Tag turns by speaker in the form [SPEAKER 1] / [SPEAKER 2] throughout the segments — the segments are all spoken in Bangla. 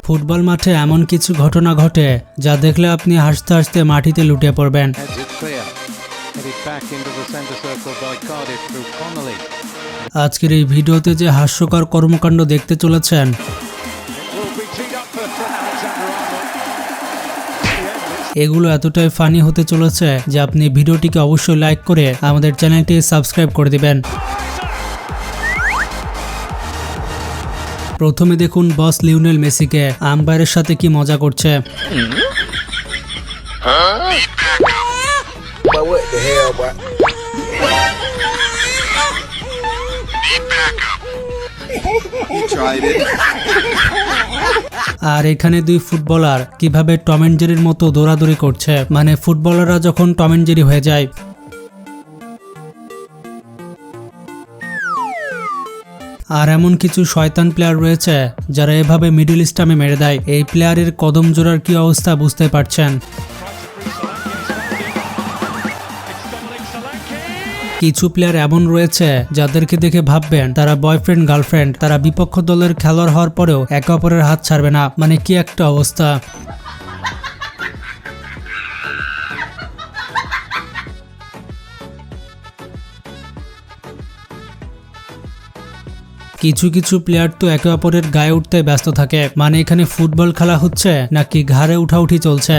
[SPEAKER 1] ফুটবল মাঠে এমন কিছু ঘটনা ঘটে যা দেখলে আপনি হাসতে হাসতে মাটিতে লুটিয়ে পড়বেন। আজকের এই ভিডিওতে যে হাস্যকর কর্মকাণ্ড দেখতে চলেছেন, এগুলো এতটাই ফানি হতে চলেছে যে আপনি ভিডিওটিকে অবশ্যই লাইক করে আমাদের চ্যানেলটি সাবস্ক্রাইব করে দিবেন। প্রথমে দেখুন বস লিওনেল মেসিকে আম্পায়ারের সাথে কি মজা করছে। আর এখানে দুই ফুটবলার কিভাবে টম এন্ড জেরির মতো দৌড়াদৌড়ি করছে, মানে ফুটবলাররা যখন টম এন্ড জেরি হয়ে যায়। আর এমন কিছু শয়তান প্লেয়ার রয়েছে যারা এভাবে মিডল স্টামে মেরে দেয়। এই প্লেয়ারের কদম জোড়ার কি অবস্থা বুঝতে পারছেন। কিছু প্লেয়ার এমন রয়েছে যাদেরকে দেখে ভাববেন তারা বয়ফ্রেন্ড গার্লফ্রেন্ড, তারা বিপক্ষ দলের খেলোয়াড় হওয়ার পরেও একে অপরের হাত ছাড়বে না, মানে কি একটা অবস্থা। কিছু কিছু প্লেয়ার তো একে অপরের গায়ে উঠতে ব্যস্ত থাকে, মানে এখানে ফুটবল খেলা হচ্ছে নাকি ঘাড়ে উঠাউঠি চলছে।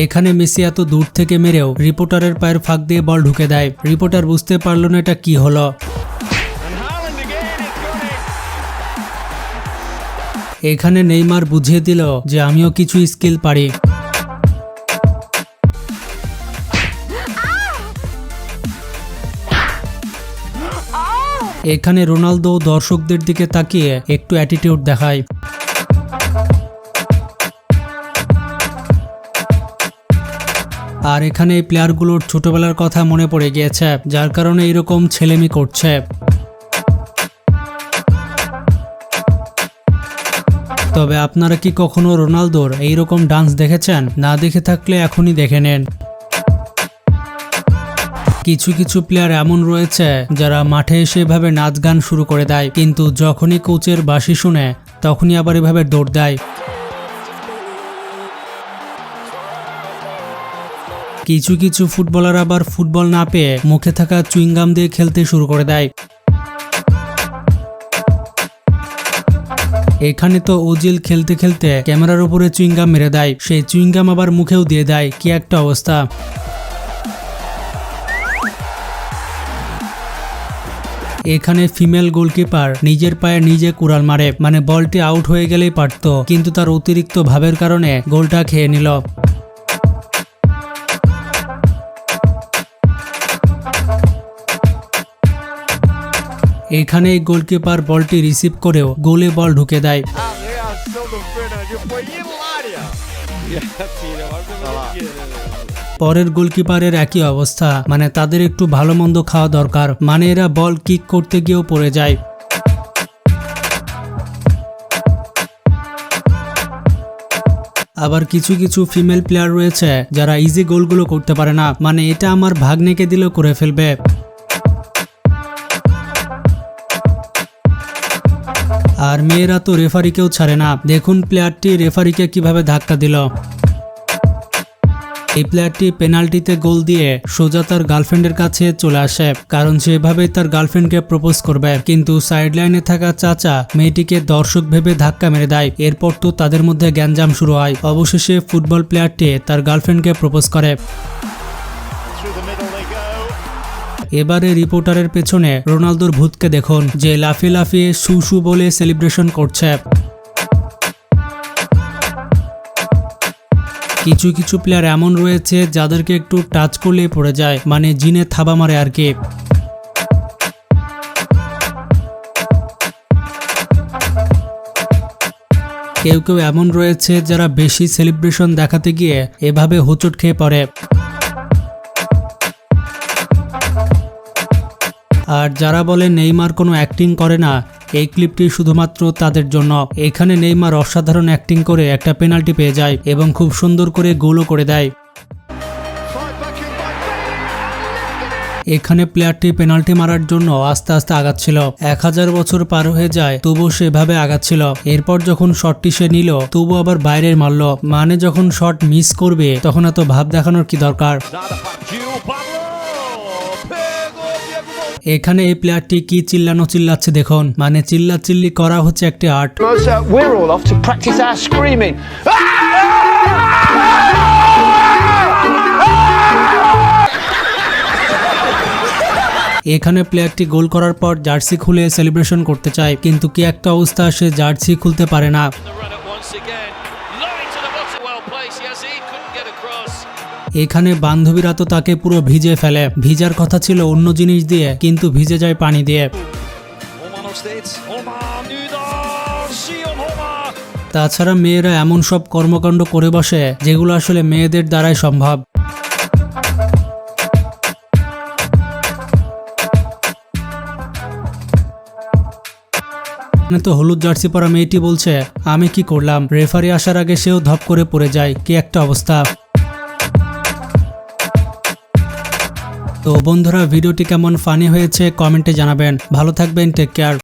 [SPEAKER 1] এখানে মেসি এত দূর থেকে মেরেও রিপোর্টারের পায়ের ফাঁক দিয়ে বল ঢুকে দেয়। রিপোর্টার বুঝতে পারল না এটা কি হলো। এখানে নেইমার বুঝিয়ে দিল যে আমিও কিছু স্কিল পারি। এখানে রোনালদো দর্শকদের দিকে তাকিয়ে একটু অ্যাটিটিউড দেখায়। আর এখানে এই প্লেয়ারগুলোর ছোটবেলার কথা মনে পড়ে গিয়েছে, যার কারণে এরকম ছেলেমি করছে। তবে আপনারা কি কখনো রোনালদোর এইরকম ডান্স দেখেছেন? না দেখে থাকলে এখনই দেখে নেন। কিছু কিছু প্লেয়ার এমন রয়েছে যারা মাঠে এসে এভাবে নাচ গান শুরু করে দেয়, কিন্তু যখনই কোচের বাঁশি শুনে তখনই আবার এভাবে দৌড় দেয়। কিছু কিছু ফুটবলার আবার ফুটবল না পেয়ে মুখে থাকা চুইংগাম দিয়ে খেলতে শুরু করে দেয়। এখানে তো ওজিল খেলতে খেলতে ক্যামেরার উপরে চুইংগাম মেরে দেয়, সেই চুইংগাম আবার মুখেও দিয়ে দেয়, কি একটা অবস্থা। এখানে ফিমেল গোলকিপার নিজের পায়ে নিজে কুড়াল মারে, মানে বলটি আউট হয়ে গেলেই পারত, কিন্তু তার অতিরিক্ত ভাবের কারণে গোলটা খেয়ে নিল। এখানে গোলকিপার বলটি রিসিভ করেও গোলে বল ঢুকে দেয়। পরের গোলকিপারের একই অবস্থা, মানে তাদের একটু ভালো মন্দ খাওয়া দরকার, মানে এরা বল কিক করতে গিয়েও পড়ে যায়। আবার কিছু কিছু ফিমেল প্লেয়ার রয়েছে যারা ইজি গোলগুলো করতে পারে না, মানে এটা আমার ভাগ্নেকে দিলেও করে ফেলবে। আর মেয়েরা তো রেফারিকেও ছাড়ে না, দেখুন প্লেয়ারটি রেফারিকে কিভাবে ধাক্কা দিল। এই প্লেয়ারটি পেনাল্টিতে গোল দিয়ে সোজা তার গার্লফ্রেন্ডের কাছে চলে আসে, কারণ সেভাবেই তার গার্লফ্রেন্ডকে প্রপোজ করবে, কিন্তু সাইড লাইনে থাকা চাচা মেয়েটিকে দর্শক ভেবে ধাক্কা মেরে দেয়। এরপর তো তাদের মধ্যে গ্যাঞ্জাম শুরু হয়। অবশেষে ফুটবল প্লেয়ারটি তার গার্লফ্রেন্ডকে প্রপোজ করে। এবারে রিপোর্টারের পেছনে রোনালদোর ভূতকে দেখুন, যে লাফিয়ে লাফিয়ে শু শু বলে সেলিব্রেশন করছে। কিছু কিছু প্লেয়ার এমন রয়েছে যাদেরকে একটু টাচ করলে পড়ে যায়, মানে জিনে থাবা মারে আর কি। কেউ কেউ এমন রয়েছে যারা বেশি সেলিব্রেশন দেখাতে গিয়ে এভাবে হোঁচট খেয়ে পড়ে। আর যারা বলে নেইমার কোনো অ্যাক্টিং করে না, এই ক্লিপটি শুধুমাত্র তাদের জন্য। এখানে নেইমার অসাধারণ অ্যাক্টিং করে একটা পেনাল্টি পেয়ে যায় এবং খুব সুন্দর করে গোলও করে দেয়। এখানে প্লেয়ারটি পেনাল্টি মারার জন্য আস্তে আস্তে আগাচ্ছিল। 1000 বছর পার হয়ে যায় তবুও সেভাবে আগাচ্ছিল। এরপর যখন শটটি সে নিল তবু আবার বাইরে মারল। মানে যখন শট মিস করবে তখন এত ভাব দেখানোর কি দরকার। এখানে এই প্লেয়ারটি কি চিল্লানো চিল্লাচ্ছে দেখুন। মানে চিল্লাচিল্লি করা হচ্ছে একটি art.
[SPEAKER 2] We're all off to practice our screaming.
[SPEAKER 1] এখানে প্লেয়ারটি গোল করার পর জার্সি খুলে সেলিব্রেশন করতে চায়, কিন্তু কি একটা অবস্থা, সে জার্সি খুলতে পারে না। এখানে বান্ধবীরা তো তাকে পুরো ভিজে ফেলে। ভিজার কথা ছিল অন্য জিনিস দিয়ে, কিন্তু ভিজে যায় পানি দিয়ে। তাছাড়া মেয়েরা এমন সব কর্মকাণ্ড করে বসে যেগুলো আসলে মেয়েদের দ্বারাই সম্ভব। তো হলুদ জার্সি পরা মেয়েটি বলছে আমি কি করলাম, রেফারি আসার আগে সেও ধপ করে পড়ে যায়। কি একটা অবস্থা। তো বন্ধুরা, ভিডিওটি কেমন ফানি হয়েছে কমেন্টে জানাবেন। ভালো থাকবেন, টেক কেয়ার।